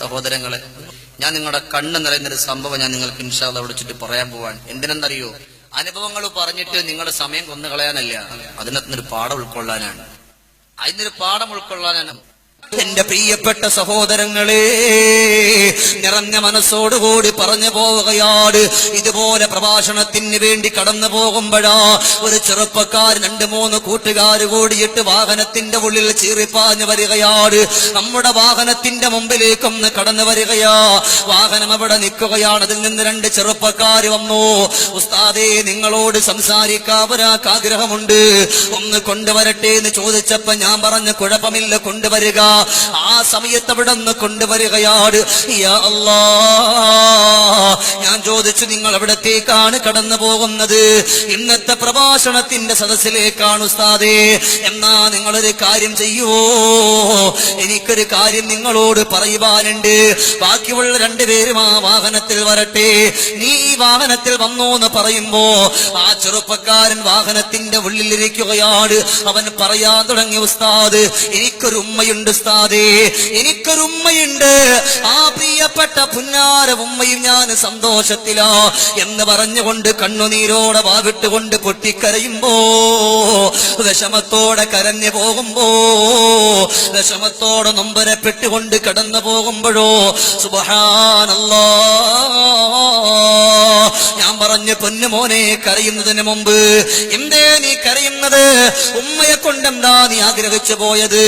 സഹോദരങ്ങളെ, ഞാൻ നിങ്ങളുടെ കണ്ണ് നിറയുന്നൊരു സംഭവം ഞാൻ നിങ്ങൾക്ക് ഇൻഷാ അല്ലാഹ് വിളിച്ചിട്ട് പറയാൻ പോവാണ്. എന്തിനെന്നറിയോ? അനുഭവങ്ങൾ പറഞ്ഞിട്ട് നിങ്ങളുടെ സമയം കൊന്നുകളയാനല്ല, അതിനകത്തൊരു പാഠം ഉൾക്കൊള്ളാനാണ്. അതിനൊരു പാഠം ഉൾക്കൊള്ളാനാണ്. എന്റെ പ്രിയപ്പെട്ട സഹോദരങ്ങളെ, നിറഞ്ഞ മനസ്സോടുകൂടി പറഞ്ഞു പോവുകയാണ്. ഇതുപോലെ പ്രഭാഷണത്തിന് വേണ്ടി കടന്നു പോകുമ്പോഴാ ഒരു ചെറുപ്പക്കാർ 2-3 കൂട്ടുകാർ കൂടിയിട്ട് വാഹനത്തിന്റെ ഉള്ളിൽ ചീറിപ്പാഞ്ഞു വരികയാണ്. നമ്മുടെ വാഹനത്തിന്റെ മുമ്പിലേക്കൊന്ന് കടന്നു വരികയാ. വാഹനം അവിടെ നിൽക്കുകയാണ്. അതിൽ നിന്ന് 2 ചെറുപ്പക്കാർ വന്നു. ഉസ്താദേ, നിങ്ങളോട് സംസാരിക്കാൻ ഒരാൾക്ക് ആഗ്രഹമുണ്ട്, ഒന്ന് കൊണ്ടുവരട്ടെ എന്ന് ചോദിച്ചപ്പോ ഞാൻ പറഞ്ഞു, കുഴപ്പമില്ല, കൊണ്ടുവരിക. ആ സമയത്ത് അവിടെ നിന്ന് കൊണ്ടുവരികയാണ്. യാ അല്ലാഹ്, ഞാൻ ചോദിച്ചു, നിങ്ങൾ എവിടത്തേക്കാണ് കടന്നു പോകുന്നത്? ഇന്നത്തെ പ്രഭാഷണത്തിന്റെ സദസ്സിലേക്കാണ് ഉസ്താദേ. എന്നാ നിങ്ങളൊരു കാര്യം ചെയ്യുവോ? എനിക്കൊരു കാര്യം നിങ്ങളോട് പറയുവാനുണ്ട്. ബാക്കിയുള്ള 2 പേരും ആ വാഹനത്തിൽ വരട്ടെ, നീ ഈ വാഹനത്തിൽ വന്നോ എന്ന് പറയുമ്പോ ആ ചെറുപ്പക്കാരൻ വാഹനത്തിന്റെ ഉള്ളിലിരിക്കുകയാണ്. അവൻ പറയാൻ തുടങ്ങി, ഉസ്താദ്, എനിക്കൊരു ഉമ്മയുണ്ട് ഉസ്താദേ, എനിക്കൊരു ഉമ്മയുണ്ട്. ആ പ്രിയപ്പെട്ട പുന്നാര ഉമ്മയും ഞാൻ സന്തോഷത്തിലാ എന്ന് പറഞ്ഞുകൊണ്ട് കണ്ണുനീരോടെ വാവിട്ടുകൊണ്ട് പൊട്ടിക്കരയുമ്പോ, വിഷമത്തോടെ കരഞ്ഞു പോകുമ്പോ, വിഷമത്തോടെ നൊമ്പരപ്പെട്ടുകൊണ്ട് കടന്നു പോകുമ്പോഴോ സുബ്ഹാനല്ലാഹ്, ഞാൻ പറഞ്ഞു, പൊന്നുമോനെ, കരയുന്നതിന് മുമ്പ് എന്തേ നീ കരയുന്നത്? ഉമ്മയെ കൊണ്ടെന്താ നീ ആഗ്രഹിച്ചു പോയത്?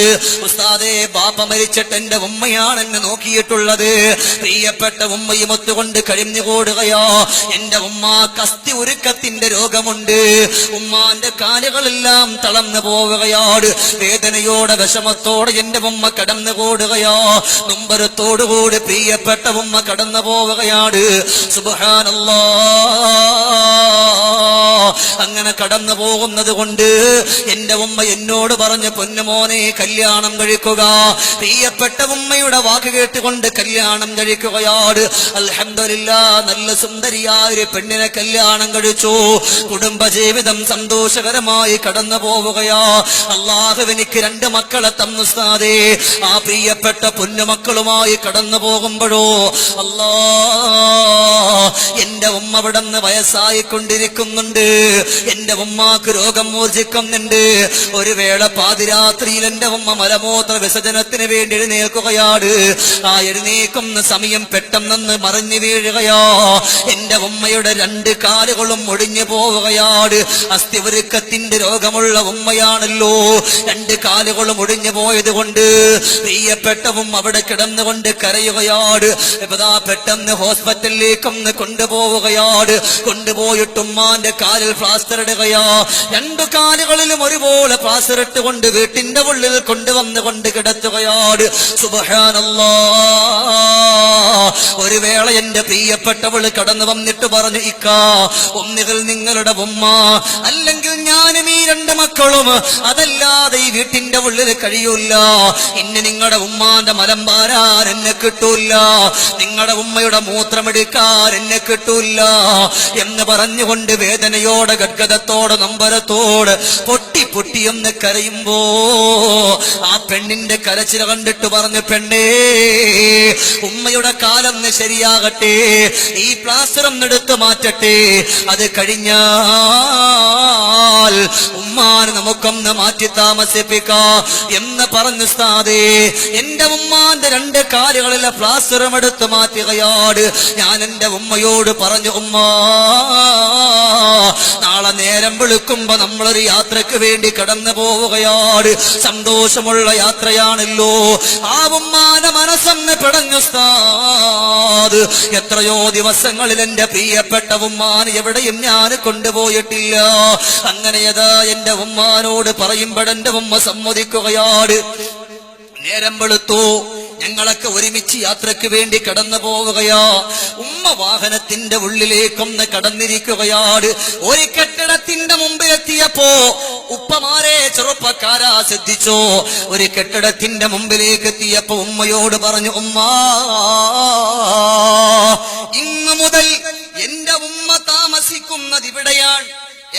ഉസ്താദേ, ബാപ്പ മരിച്ചിട്ട് എന്റെ ഉമ്മയാണ് എന്നെ നോക്കിയിട്ടുള്ളത്. പ്രിയപ്പെട്ട ഉമ്മയും ഒത്തുകൊണ്ട് കഴിഞ്ഞുകൂടുകയോ. എന്റെ ഉമ്മാക്ക് അസ്ഥി ഉരുക്കത്തിന്റെ രോഗമുണ്ട്. ഉമ്മാന്റെ കാലുകളെല്ലാം തളർന്നു പോവുകയാണ്. വേദനയോടെ വിഷമത്തോടെ എന്റെ ഉമ്മ കടന്നു കൂടുകയോ. നൊമ്പരത്തോടുകൂടി പ്രിയപ്പെട്ട ഉമ്മ കടന്നു പോവുകയാണ്. സുബ്ഹാനല്ലാഹ്, അങ്ങനെ കടന്നു പോകുന്നത് കൊണ്ട് എന്റെ ഉമ്മ എന്നോട് പറഞ്ഞു, പൊന്നുമോനെ, കല്യാണം കഴിക്കുക. പ്രിയപ്പെട്ട ഉമ്മയുടെ വാക്ക് കേട്ടുകൊണ്ട് കല്യാണം കഴിക്കുകയാണ്. അൽഹംദുലില്ലാഹ്, നല്ല സുന്ദരിയായ ഒരു പെണ്ണിനെ കല്യാണം കഴിച്ചു. കുടുംബജീവിതം സന്തോഷകരമായി കടന്നു പോവുകയാ. അല്ലാഹു എനിക്ക് 2 മക്കളെ തന്നു ഉസ്താദേ. ആ പ്രിയപ്പെട്ട പൊന്നുമക്കളുമായി കടന്നു പോകുമ്പോഴോ അല്ലാഹ്, എന്റെ ഉമ്മ അവിടെ നിന്ന് വയസ്സായിക്കൊണ്ടിരിക്കുന്നുണ്ട്. എന്റെ ഉമ്മാക്ക് രോഗം മോചിക്കുന്നുണ്ട്. ഒരു വേള പാതിരാത്രിയിൽ എന്റെ ഉമ്മ മലമൂത്ര വിസർജനത്തിന് വേണ്ടി എഴുന്നേൽക്കുകയാണ്. ആ എഴുന്നേക്കുന്ന സമയം പെട്ടെന്ന് മറിഞ്ഞു വീഴുകയോ. എന്റെ ഉമ്മയുടെ 2 കാലുകളും ഒടിഞ്ഞു പോവുകയാണ്. അസ്ഥിവരുക്കത്തിന്റെ രോഗമുള്ള ഉമ്മയാണല്ലോ. 2 കാലുകളും ഒടിഞ്ഞു പോയത് കൊണ്ട് പ്രിയപ്പെട്ട ഉമ്മ അവിടെ കിടന്നുകൊണ്ട് കരയുകയാണ്. പെട്ടെന്ന് ഹോസ്പിറ്റലിലേക്കൊന്ന് കൊണ്ടുപോവുകയാണ്. കൊണ്ടുപോയിട്ട് ഉമ്മാന്റെ കാലിൽ പ്ലാസ്റ്റർ ഇടുകയാ. 2 കാലുകളിലും ഒരുപോലെ പ്ലാസ്റ്റർ ഇട്ടുകൊണ്ട് വീട്ടിന്റെ ഉള്ളിൽ കൊണ്ടുവന്നുകൊണ്ട് കിടത്തുകയാണ്. സുബ്ഹാനല്ലാഹ്, ഒരു വേള എന്റെ പ്രിയപ്പെട്ടവള് കടന്നു വന്നിട്ട് പറഞ്ഞു, ഇക്കാ, ഒന്നുകിൽ നിങ്ങളുടെ ഉമ്മ അല്ലെങ്കിൽ ഞാനും ഈ 2 മക്കളും, അതല്ലാതെ ഈ വീട്ടിന്റെ ഉള്ളിൽ കഴിയൂല. ഇന്ന് നിങ്ങളുടെ ഉമ്മാന്റെ മലം പാരാൻ എന്നെ കിട്ടൂല, നിങ്ങളുടെ ഉമ്മയുടെ മൂത്രമെടുക്കാൻ എന്നെ കിട്ടൂല എന്ന് പറഞ്ഞുകൊണ്ട് വേദനയോടെ ഗദ്ഗതത്തോടെ നൊമ്പരത്തോട് പൊട്ടി പൊട്ടിയൊന്ന് കരയുമ്പോ ആ പെണ്ണിന്റെ കരച്ചിൽ കണ്ടിട്ട് പറഞ്ഞു, പെണ്ണേ, ഉമ്മയുടെ കാലൊന്ന് ശരിയാകട്ടെ, ഈ പ്ലാസ്റ്റർ ഒന്നെടുത്ത് മാറ്റട്ടെ, അത് കഴിഞ്ഞാൽ ഉമ്മാനെ നമുക്കൊന്ന് മാറ്റി താമസിപ്പിക്കാം എന്ന് പറഞ്ഞു ഉസ്താദേ. എന്റെ ഉമ്മാന്റെ 2 കാലുകളിലെ പ്ലാസ്റ്ററും എടുത്ത് മാറ്റുകയാണ്. ഞാൻ എന്റെ ഉമ്മയോട് പറഞ്ഞു, ഉമ്മ, നാളെ നേരം വെളുക്കുമ്പോ നമ്മളൊരു യാത്രക്ക് വേണ്ടി കടന്നു പോവുകയാണ്. സന്തോഷമുള്ള യാത്രയാണല്ലോ. ആ ഉമ്മാന്റെ മനസ്സൊന്ന് പിടഞ്ഞു ഉസ്താദ്. എത്രയോ ദിവസങ്ങളിൽ എന്റെ പ്രിയപ്പെട്ട ഉമ്മാനെ എവിടെയും ഞാൻ കൊണ്ടുപോയിട്ടില്ല. അങ്ങനെയതാ എന്റെ ഉമ്മാനോട് പറയുമ്പോഴെന്റെ ഉമ്മ സമ്മതിക്കുകയാണ്. നേരം വെളുത്തു, ഞങ്ങളൊക്കെ ഒരുമിച്ച് യാത്രക്ക് വേണ്ടി കടന്നു പോവുകയാ. ഉമ്മ വാഹനത്തിന്റെ ഉള്ളിലേക്കൊന്ന് കടന്നിരിക്കുകയാണ്. ഒരു കെട്ടിടത്തിന്റെ മുമ്പിലെത്തിയപ്പോ ഉപ്പമാരെ, ചെറുപ്പക്കാരാ, ശ്രദ്ധിച്ചോ, ഒരു കെട്ടിടത്തിന്റെ മുമ്പിലേക്ക് എത്തിയപ്പോ ഉമ്മയോട് പറഞ്ഞു, ഉമ്മ, ഇന്നു മുതൽ എന്റെ ഉമ്മ താമസിക്കുന്നത് ഇവിടെയാണ്,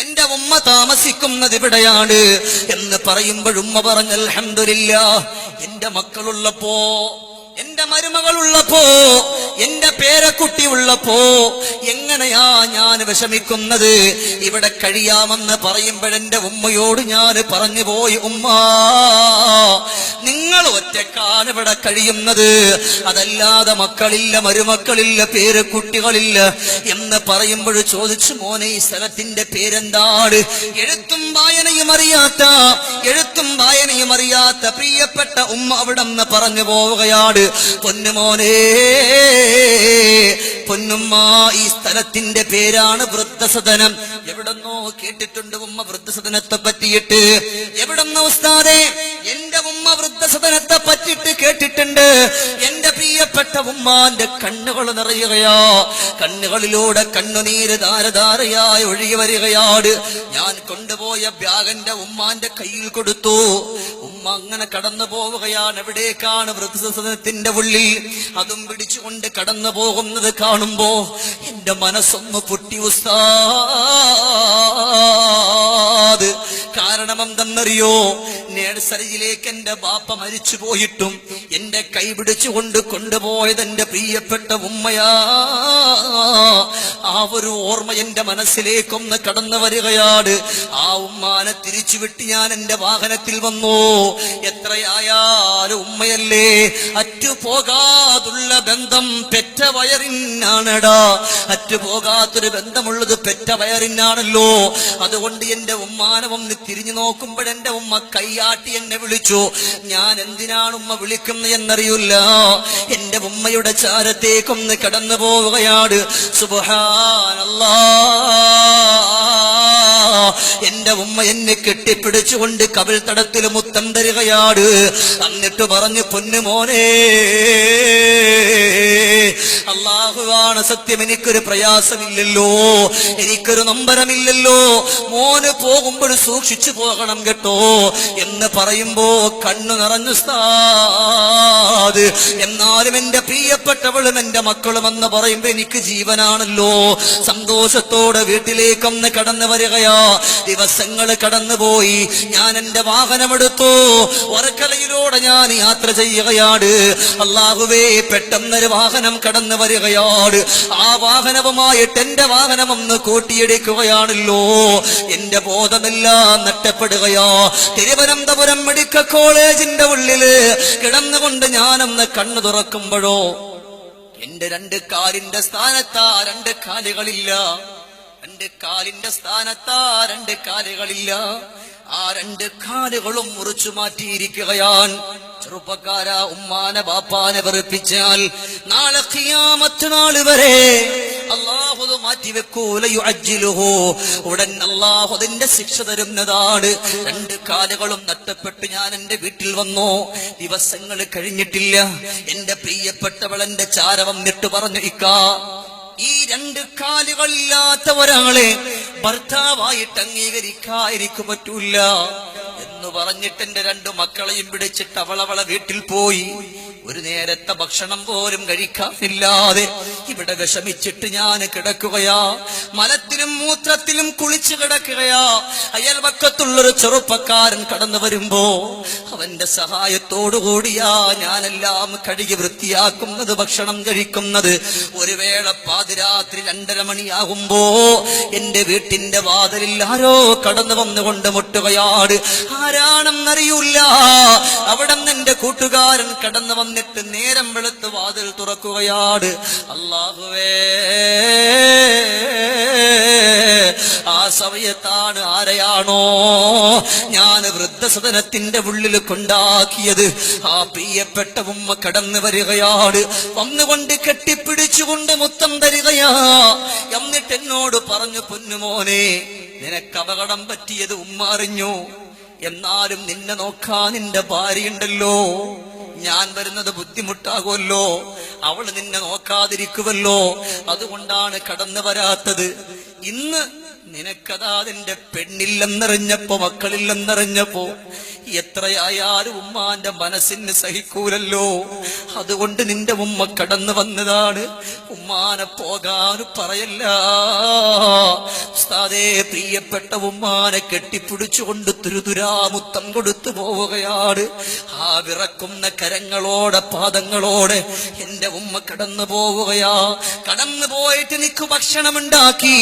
എന്റെ ഉമ്മ താമസിക്കുന്നത് ഇവിടെയാണ് എന്ന് പറയുമ്പോൾ ഉമ്മ പറഞ്ഞു, അൽഹംദുലില്ലാഹ്, എന്റെ മക്കളുള്ളപ്പോ എന്റെ മരുമകളുള്ളപ്പോ, എന്റെ പേരക്കുട്ടി ഉള്ളപ്പോ എങ്ങനെയാ ഞാൻ വിഷമിക്കുന്നത്? ഇവിടെ കഴിയാമെന്ന് പറയുമ്പോഴെന്റെ ഉമ്മയോട് ഞാൻ പറഞ്ഞു പോയി, ഉമ്മ നിങ്ങൾ ഒറ്റക്കാണ് ഇവിടെ കഴിയുന്നത്, അതല്ലാതെ മക്കളില്ല, മരുമക്കളില്ല, പേരക്കുട്ടികളില്ല എന്ന് പറയുമ്പോൾ ചോദിച്ചു, മോനെ ഈ സ്ഥലത്തിന്റെ പേരെന്താണ്? എഴുത്തും വായനയും അറിയാത്ത പ്രിയപ്പെട്ട ഉമ്മ അവിടെ നിന്ന് പറഞ്ഞു പോവുകയാണ്, പൊന്നുമോനെ, പൊന്നുമ്മ, ഈ സ്ഥലത്തിന്റെ പേരാണ് വൃദ്ധസദനം. എവിടെന്നോ കേട്ടിട്ടുണ്ട് ഉമ്മ വൃദ്ധസദനത്തെ പറ്റിയിട്ട്. എവിടെന്നോ ഉസ്താദേ, എന്റെ ഉമ്മ വൃദ്ധസദനത്തെ പറ്റിയിട്ട് കേട്ടിട്ടുണ്ട്. എന്റെ പ്രിയപ്പെട്ട ഉമ്മാന്റെ കണ്ണുകൾ നിറയുകയാ, കണ്ണുകളിലൂടെ കണ്ണുനീര് ധാരധാരയായി ഒഴുകി വരികയാണ്. ഞാൻ കൊണ്ടുപോയ ബ്യാഗന്റെ ഉമ്മാന്റെ കയ്യിൽ കൊടുത്തു. ഉമ്മ അങ്ങനെ കടന്നു പോവുകയാണ്. എവിടേക്കാണ്? വൃദ്ധസദനത്തിന്റെ ഉള്ളിൽ. അതും പിടിച്ചുകൊണ്ട് കടന്നു പോകുന്നത് കാണുമ്പോ എന്റെ മനസ്സൊന്ന് പൊട്ടി ഉസ്താദ്. കാരണം എന്തെന്നറിയോ? നേഴ്സറിയിലേക്ക് എന്റെ ബാപ്പ മരിച്ചു പോയിട്ടും എന്റെ കൈ പിടിച്ചുകൊണ്ട് കൊണ്ടുപോയത് എന്റെ പ്രിയപ്പെട്ട ഉമ്മയാ. ആ ഒരു ഓർമ്മ എന്റെ മനസ്സിലേക്കൊന്ന് കടന്നു വരികയാണ്. ആ ഉമ്മാനെ തിരിച്ചുവിട്ട് ഞാൻ എന്റെ വാഹനത്തിൽ വന്നു. എത്രയായാലും ഉമ്മയല്ലേ. അറ്റുപോകാതുള്ള ബന്ധം പെറ്റ വയറിനാണടാ. അറ്റുപോകാത്തൊരു ബന്ധമുള്ളത് പെറ്റ വയറിനാണല്ലോ. അതുകൊണ്ട് എന്റെ ഉമ്മാനെ ഒന്ന് തിരിഞ്ഞു നോക്കുമ്പോഴെന്റെ ഉമ്മ കൈയാട്ടി എന്നെ വിളിച്ചു. ഞാൻ എന്തിനാണ് ഉമ്മ വിളിക്കുന്നത് എന്നറിയില്ല. എന്റെ ഉമ്മയുടെ ചാരത്തേക്കൊന്ന് കടന്നു പോവുകയാണ്. സുബ്ഹാനല്ലാഹ്, എന്റെ ഉമ്മ എന്നെ കെട്ടിപ്പിടിച്ചുകൊണ്ട് കവിൾ തടത്തിൽ മുത്തം തരികയാണ്. എന്നിട്ട് പറഞ്ഞു, പൊന്നുമോനെ, അല്ലാഹുവാണ് സത്യം, എനിക്കൊരു പ്രയാസമില്ലല്ലോ, എനിക്കൊരു നൊമ്പരമില്ലല്ലോ, മോന് പോകുമ്പോൾ സൂക്ഷിച്ചു പോകണം കേട്ടോ എന്ന് പറയുമ്പോ കണ്ണു നിറഞ്ഞു ഉസ്താദ്. എന്നാലും എന്റെ പ്രിയപ്പെട്ടവളും എന്റെ മക്കളും എന്ന് പറയുമ്പോ എനിക്ക് ജീവനാണല്ലോ. സന്തോഷത്തോടെ വീട്ടിലേക്കൊന്ന് കടന്നു വരികയാ. ദിവസങ്ങൾ കടന്നുപോയി. ഞാൻ എന്റെ വാഹനമെടുത്തു. വർക്കലയിലൂടെ ഞാൻ യാത്ര ചെയ്യുകയാണ്. അല്ലാഹുവേ, പെട്ടെന്നൊരു വാഹനം കടന്നു വരികയാണ്. ആ വാഹനവുമായിട്ട് എന്റെ വാഹനം ഒന്ന് കൂട്ടിയിടിക്കുകയാണല്ലോ. എന്റെ ബോധമെല്ലാം നഷ്ടപ്പെടുകയോ. തിരുവനന്തപുരം മെഡിക്കൽ കോളേജിന്റെ ഉള്ളില് കിടന്നുകൊണ്ട് ഞാനൊന്ന് കണ്ണു തുറക്കുമ്പോഴോ എന്റെ രണ്ട് കാലിന്റെ സ്ഥാനത്താ രണ്ട് കാലുകളില്ല. രണ്ട് കാലിന്റെ സ്ഥാനത്താ രണ്ട് കാലുകളില്ല. ആ രണ്ട് കാലുകളും മുറിച്ചു മാറ്റിയിരിക്കുകയാൻ. ചെറുപ്പക്കാരാ, ഉമ്മാനെ ബാപ്പാനെ വെറുപ്പിച്ചാൽ നാളെ ഖിയാമത്ത് നാൾ വരെ അല്ലാഹു മാറ്റിവെക്കൂല. യുഅജ്ജിലുഹു, ഉടൻ അല്ലാഹു അതിന്റെ ശിക്ഷ തരുന്നതാണ്. രണ്ട് കാലുകളും നഷ്ടപ്പെട്ട് ഞാൻ എന്റെ വീട്ടിൽ വന്നു. ദിവസങ്ങൾ കഴിഞ്ഞിട്ടില്ല. എന്റെ പ്രിയപ്പെട്ടവൾ എന്റെ ചാര വന്നിട്ട് പറഞ്ഞു, ഇക്കാ, ഈ രണ്ട് കാലുകളില്ലാത്ത ഒരാളെ ഭർത്താവായിട്ട് അംഗീകരിക്കാൻ എനിക്ക് പറ്റൂല എന്ന് പറഞ്ഞിട്ട് എന്റെ രണ്ടു മക്കളെയും പിടിച്ചിട്ട് അവളവളെ വീട്ടിൽ പോയി. ഒരു നേരത്തെ ഭക്ഷണം പോലും കഴിക്കാനില്ലാതെ ഇവിടെ വിഷമിച്ചിട്ട് ഞാൻ കിടക്കുകയാ. മലത്തിലും മൂത്രത്തിലും കുളിച്ചു കിടക്കുകയാ. അയൽപക്കത്തുള്ളൊരു ചെറുപ്പക്കാരൻ കടന്നു വരുമ്പോ അവന്റെ സഹായത്തോടുകൂടിയാ ഞാനെല്ലാം കഴുകി വൃത്തിയാക്കുന്നത്, ഭക്ഷണം കഴിക്കുന്നത്. ഒരു വേള പാതിരാത്രി 2:30 മണിയാകുമ്പോ എന്റെ വീട്ടിന്റെ വാതിലിൽ ആരോ കടന്നു വന്നുകൊണ്ട് മുട്ടുകയാണ്. ആരാണെന്നറിയൂല. അവിടെ നിന്ന് എന്റെ കൂട്ടുകാരൻ കടന്നു വന്നിട്ട് നേരം വെളുത്ത് വാതിൽ തുറക്കുകയാണ്. അല്ലാഹുവേ, ആ സമയത്താണ് ആരെയാണോ ഞാൻ വൃദ്ധസദനത്തിന്റെ ഉള്ളിൽ കൊണ്ടാക്കിയത് ആ പ്രിയപ്പെട്ട ഉമ്മ കടന്നു വരികയാണ്. വന്നുകൊണ്ട് കെട്ടിപ്പിടിച്ചുകൊണ്ട് മുത്തം തരികയാ. എന്നിട്ട് എന്നോട് പറഞ്ഞു, പൊന്നുമോനെ, നിനക്ക് അപകടം പറ്റിയത് ഉമ്മ അറിഞ്ഞു. എന്നാലും നിന്നെ നോക്കാൻ നിന്റെ ഭാര്യയുണ്ടല്ലോ. ഞാൻ വരുന്നത് ബുദ്ധിമുട്ടാകുമല്ലോ, അവൾ നിന്നെ നോക്കാതിരിക്കുമല്ലോ, അതുകൊണ്ടാണ് കടന്നു വരാത്തത്. ഇന്ന് നിനക്കതാ നിന്റെ പെണ്ണില്ലെന്നറിഞ്ഞപ്പോ, മക്കളില്ലെന്നറിഞ്ഞപ്പോ എത്രയായാലും ഉമ്മാന്റെ മനസ്സിന് സഹിക്കൂലല്ലോ. അതുകൊണ്ട് നിന്റെ ഉമ്മ കടന്നു വന്നതാണ്. ഉമ്മാനെ പോകാൻ പറയല്ല. ഉസ്താദേ, പ്രിയപ്പെട്ട ഉമ്മാനെ കെട്ടിപ്പിടിച്ചുകൊണ്ട് തുരുതുരാമുത്തം കൊടുത്തു പോവുകയാണ്. ആ വിറക്കുന്ന കരങ്ങളോടെ പാദങ്ങളോടെ എന്റെ ഉമ്മ കടന്നു പോവുകയാ. കടന്നു പോയിട്ട് എനിക്ക് ഭക്ഷണമുണ്ടാക്കി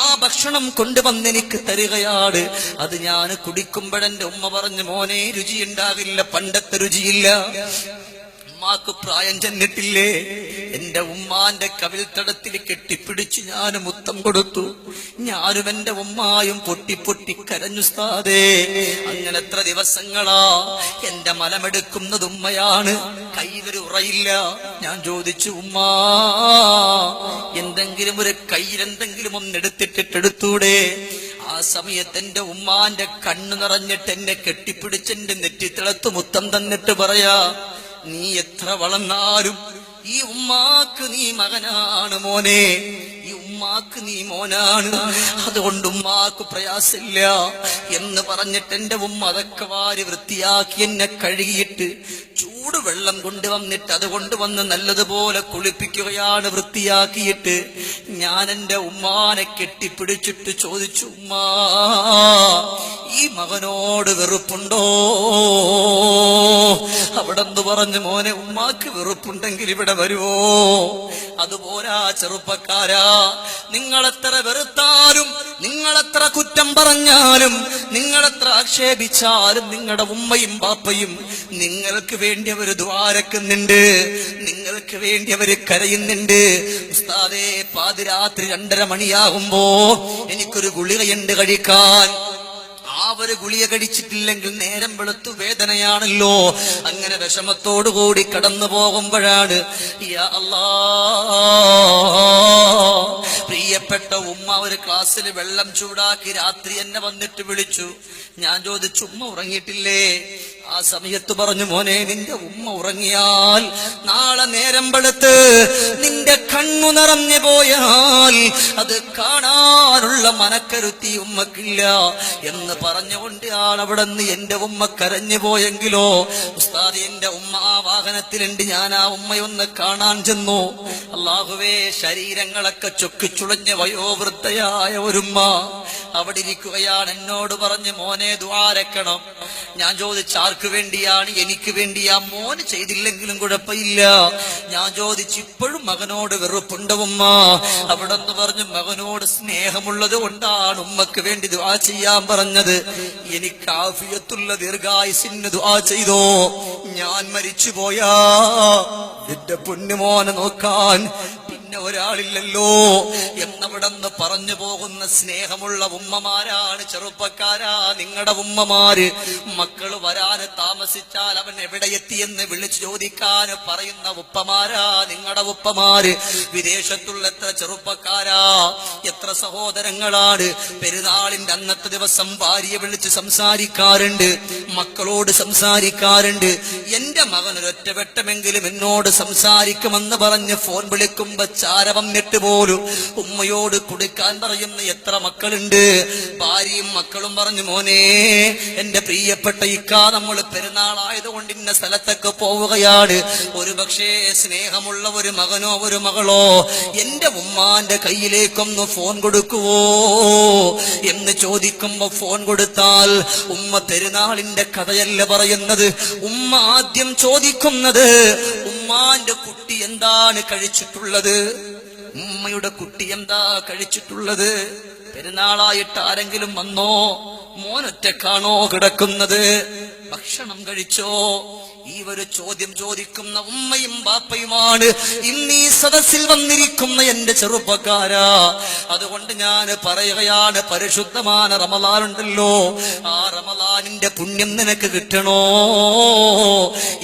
ആ ഭക്ഷണം കൊണ്ടുവന്ന് എനിക്ക് തരികയാണ്. അത് ഞാൻ കുടിക്കുമ്പോഴെന്റെ ഉമ്മ പറഞ്ഞു, മോനെ രുചിയുണ്ടാകില്ല, പണ്ടത്തെ രുചിയില്ല. ഉമ്മാക്ക് പ്രായം ചെന്നിട്ടില്ലേ? എന്റെ ഉമ്മാന്റെ കവിൾത്തടത്തിൽ കെട്ടിപ്പിടിച്ച് ഞാൻ മുത്തം കൊടുത്തു. ഞാനും എന്റെ ഉമ്മായും പൊട്ടി പൊട്ടി കരഞ്ഞു. ഉസ്താദേ, അങ്ങനെ എത്ര ദിവസങ്ങളാ എന്റെ മലമെടുക്കുന്നത് ഉമ്മയാണ്. കയ്യിലൊരു ഉറയില്ല. ഞാൻ ചോദിച്ചു, ഉമ്മാ എന്തെങ്കിലും ഒരു കയ്യിലെന്തെങ്കിലും ഒന്നെടുത്തിട്ടെടുത്തൂടെ? ആ സമയത്ത് എന്റെ ഉമ്മാന്റെ കണ്ണു നിറഞ്ഞിട്ട് എന്നെ കെട്ടിപ്പിടിച്ചെന്റെ നെറ്റിത്തിളത്ത് മുത്തം തന്നിട്ട് പറയാ, നീ എത്ര വളർന്നാലും ഈ ഉമ്മാക്ക് നീ മകനാണ് മോനെ, ഈ ഉമ്മാക്ക് നീ മോനാണ്. അതുകൊണ്ട് ഉമ്മാക്ക് പ്രയാസമില്ല എന്ന് പറഞ്ഞിട്ട് എന്റെ ഉമ്മ അതൊക്കെ വാരി വൃത്തിയാക്കി എന്നെ കഴുകിയിട്ട് ചൂടുവെള്ളം കൊണ്ടുവന്നിട്ട് അത് കൊണ്ടുവന്ന് നല്ലതുപോലെ കുളിപ്പിക്കുകയാണ്. വൃത്തിയാക്കിയിട്ട് ഞാൻ എന്റെ ഉമ്മാനെ കെട്ടിപ്പിടിച്ചിട്ട് ചോദിച്ചു, ഉമ്മാ ഈ മകനോട് വെറുപ്പുണ്ടോ? അവിടെ നിന്ന് പറഞ്ഞു, മോനെ ഉമ്മാക്ക് വെറുപ്പുണ്ടെങ്കിൽ ഇവിടെ വരുവോ? അതുപോരാ ചെറുപ്പക്കാരാ, നിങ്ങളെത്ര വെറുത്താലും, നിങ്ങളെത്ര കുറ്റം പറഞ്ഞാലും, നിങ്ങളെത്ര ആക്ഷേപിച്ചാലും നിങ്ങളുടെ ഉമ്മയും ബാപ്പയും നിങ്ങൾക്ക് വേണ്ടി അവർ ദ്വാരക്കുന്നുണ്ട്, നിങ്ങൾക്ക് വേണ്ടി അവർ കരയുന്നുണ്ട്. ഉസ്താദേ, പാതിരാത്രി 2:30 മണിയാകുമ്പോ എനിക്കൊരു ഗുളികയുണ്ട് കഴിക്കാൻ. ആ ഒരു ഗുളിക കഴിച്ചിട്ടില്ലെങ്കിൽ നേരം വെളുത്തു വേദനയാണല്ലോ. അങ്ങനെ വിഷമത്തോടുകൂടി കടന്നു പോകുമ്പോഴാണ് യാ അല്ലാഹ്, പ്രിയപ്പെട്ട ഉമ്മ ഒരു ക്ലാസ്സിൽ വെള്ളം ചൂടാക്കി രാത്രി എന്നെ വന്നിട്ട് വിളിച്ചു. ഞാൻ ചോദിച്ചു, ഉമ്മ ഉറങ്ങിയിട്ടില്ലേ? ആ സമയത്ത് പറഞ്ഞു, മോനെ നിന്റെ ഉമ്മ ഉറങ്ങിയാൽ നാളെ നേരം വെളുത്ത് നിന്റെ കണ്ണു നിറഞ്ഞു പോയാൽ അത് കാണാനുള്ള മനക്കരുത്തി ഉമ്മക്കില്ല എന്ന് പറഞ്ഞുകൊണ്ടാണ് അവിടെ നിന്ന് എന്റെ ഉമ്മ കരഞ്ഞു പോയെങ്കിലോ. ഉസ്താദ്, എന്റെ ഉമ്മ ആ വാഹനത്തിലുണ്ട്. ഞാൻ ആ ഉമ്മയൊന്ന് കാണാൻ ചെന്നു. അല്ലാഹുവേ, ശരീരങ്ങളൊക്കെ ചൊക്കിച്ചുളഞ്ഞ വയോവൃദ്ധയായ ഒരുമ്മ അവിടെ ഇരിക്കുകയാണ്. എന്നോട് പറഞ്ഞു, മോനെ ദ്വാരക്കണം. ഞാൻ ചോദിച്ചു, ആർക്ക് വേണ്ടിയാണ്? എനിക്ക് വേണ്ടിയാ. മോന് ചെയ്തില്ലെങ്കിലും കുഴപ്പമില്ല. ഞാൻ ചോദിച്ചു, ഇപ്പോഴും മകനോട് വെറുപ്പുണ്ട് ഉമ്മ? അവിടെ നിന്ന് പറഞ്ഞു, മകനോട് സ്നേഹമുള്ളത് കൊണ്ടാണ് ഉമ്മക്ക് വേണ്ടി ദുആ ചെയ്യാൻ പറഞ്ഞത്. എനിക്ക് ആഫിയത്തുള്ള ദീർഘായുസിന് ദുആ ചെയ്തോ? ഞാൻ മരിച്ചു പോയാ എന്റെ പൊന്നുമോനെ നോക്കാൻ പിന്നെ ഒരാളില്ലല്ലോ എന്നവിടെന്ന് പറഞ്ഞു പോകുന്ന സ്നേഹമുള്ള ഉമ്മമാരാണ് ചെറുപ്പക്കാരാ നിങ്ങളുടെ ഉമ്മമാര്. മക്കൾ വരാന് താമസിച്ചാൽ അവൻ എവിടെ എത്തിയെന്ന് വിളിച്ചു ചോദിക്കാൻ പറയുന്ന ഉപ്പമാരാ നിങ്ങളുടെ ഉപ്പമാര്. വിദേശത്തുള്ള എത്ര ചെറുപ്പക്കാരാ, എത്ര സഹോദരങ്ങളാണ്. പെരുന്നാളിന്റെ അന്നത്തെ ദിവസം ഭാര്യയെ വിളിച്ച് സംസാരിക്കാറുണ്ട്, മക്കളോട് സംസാരിക്കാറുണ്ട്. എന്റെ മകൻ ഒരൊറ്റ വെട്ടമെങ്കിലും എന്നോട് സംസാരിക്കുമെന്ന് പറഞ്ഞ് ഫോൺ വിളിക്കുമ്പോ ചാര വന്നിട്ട് പോലും ഉമ്മയോട് കൊടുക്കാൻ പറയുന്ന എത്ര മക്കളുണ്ട്. ഭാര്യയും മക്കളും പറഞ്ഞു, മോനെ എന്റെ പ്രിയപ്പെട്ട ഇക്കാ, നമ്മൾ പെരുന്നാളായതുകൊണ്ട് ഇന്ന സ്ഥലത്തൊക്കെ പോവുകയാണ്. ഒരു പക്ഷേ സ്നേഹമുള്ള ഒരു മകനോ ഒരു മകളോ എന്റെ ഉമ്മാന്റെ കയ്യിലേക്കൊന്ന് ഫോൺ കൊടുക്കുവോ എന്ന് ചോദിക്കുമ്പോ ഫോൺ കൊടുത്താൽ ഉമ്മ പെരുന്നാളിന്റെ കഥയല്ല പറയുന്നത്. ഉമ്മ ആദ്യം ചോദിക്കുന്നത് ഉമ്മാന്റെ കുട്ടി എന്താണ് കഴിച്ചിട്ടുള്ളത്, ഉമ്മയുടെ കുട്ടി എന്താ കഴിച്ചിട്ടുള്ളത്. പെരുന്നാളായിട്ട് ആരെങ്കിലും വന്നോ? മോനൊറ്റക്കാണോ കിടക്കുന്നത്? ഭക്ഷണം കഴിച്ചോ? ഈ ഒരു ചോദ്യം ചോദിക്കുന്ന ഉമ്മയും ബാപ്പയുമാണ് ഇന്ന് ഈ സദസ്സിൽ വന്നിരിക്കുന്ന എന്റെ ചെറുപ്പക്കാരാ. അതുകൊണ്ട് ഞാൻ പറയുകയാണ്, പരിശുദ്ധമായ റമളാനുണ്ടല്ലോ, ആ റമളാനിന്റെ പുണ്യം നിനക്ക് കിട്ടണോ?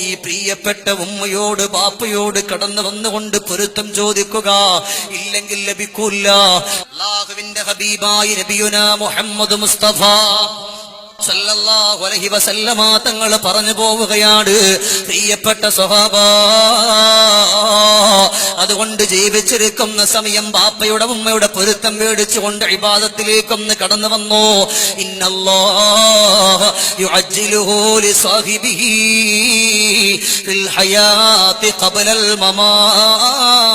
ഈ പ്രിയപ്പെട്ട ഉമ്മയോട് ബാപ്പയോട് കടന്നു വന്നുകൊണ്ട് പൊരുത്തം ചോദിക്കുക, ഇല്ലെങ്കിൽ ലഭിക്കൂല. അല്ലാഹുവിന്റെ ഹബീബായി നബിയുനാ മുഹമ്മദ് മുസ്തഫ സല്ലല്ലാഹു അലൈഹി വസല്ലമ തങ്ങൾ പറഞ്ഞു പോവുകയാണ്, പ്രിയപ്പെട്ട സ്വഹാബാ, അതുകൊണ്ട് അതുകൊണ്ട് ജീവിച്ചിരിക്കുന്ന സമയം ബാപ്പയുടെ ഉമ്മയുടെ പൊരുത്തം മേടിച്ചുകൊണ്ട് ഇബാദത്തിലേക്കൊന്ന് കടന്നു വന്നു. ഇന്നല്ലാഹ യുഅജ്ജിലുഹു ലിസാഹിബിഹി ഫിൽ ഹയാതി ഖബ്ലൽ മമാത്.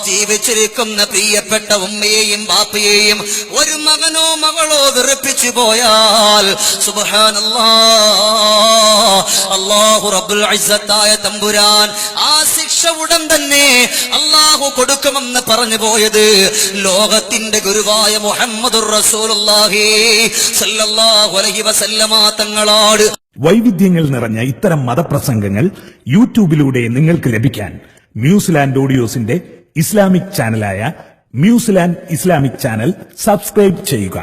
ജീവിച്ചിരിക്കുന്ന പ്രിയപ്പെട്ട ഉമ്മയെയും ബാപ്പയെയും ഒരു മകനോ മകളോ വെറുപ്പിച്ചു പോയാൽ സുബ്ഹാനല്ലാഹ്, അല്ലാഹു റബ്ബുൽ ഇസ്സത്തായ തമ്പുരാൻ ആ ശിക്ഷ ഉടൻ തന്നെ അല്ലാഹു കൊടുക്കുമെന്ന് പറഞ്ഞു പോയത് ലോകത്തിന്റെ ഗുരുവായ മുഹമ്മദുർ റസൂലുള്ളാഹി സ്വല്ലല്ലാഹു അലൈഹി വസല്ലമ തങ്ങളോട്. വൈവിധ്യങ്ങൾ നിറഞ്ഞ ഇത്തരം മതപ്രസംഗങ്ങൾ യൂട്യൂബിലൂടെ നിങ്ങൾക്ക് ലഭിക്കാൻ മ്യൂസിലാൻഡ് ഓഡിയോസിന്റെ ഇസ്ലാമിക് ചാനലായ മ്യൂസിലാൻഡ് ഇസ്ലാമിക് ചാനൽ സബ്സ്ക്രൈബ് ചെയ്യുക.